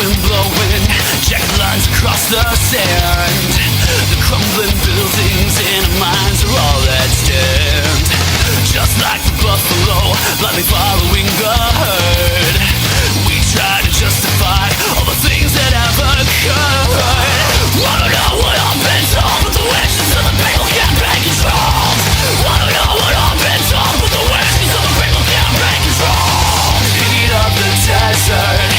wind blowing, jagged lines across the sand. The crumbling buildings in our minds are all that stand. Just like the buffalo, blindly following the herd, we try to justify all the things that have occurred. I don't know what I've been told, but the wishes of the people can't be controlled. I don't know what I've been told, but the wishes of the people can't be controlled. Heat of the desert,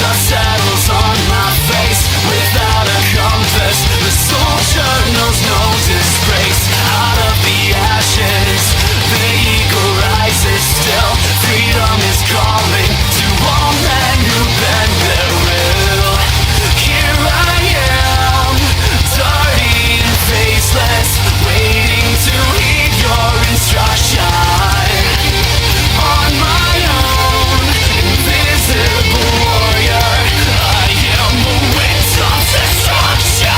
dust settles on my face. Without a compass, the soldier knows no disgrace. Out of the ashes, the eagle rises still. Freedom is calling to all men who bend their will. Here I am, dirty and faceless, waiting to heed your instruction. On my own, invisible warrior, I am a winds of destruction.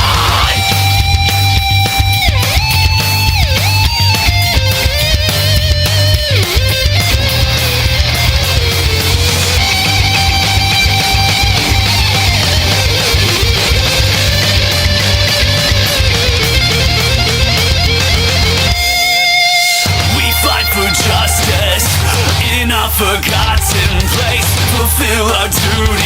We fight for justice in a forgotten place. Fulfill our duty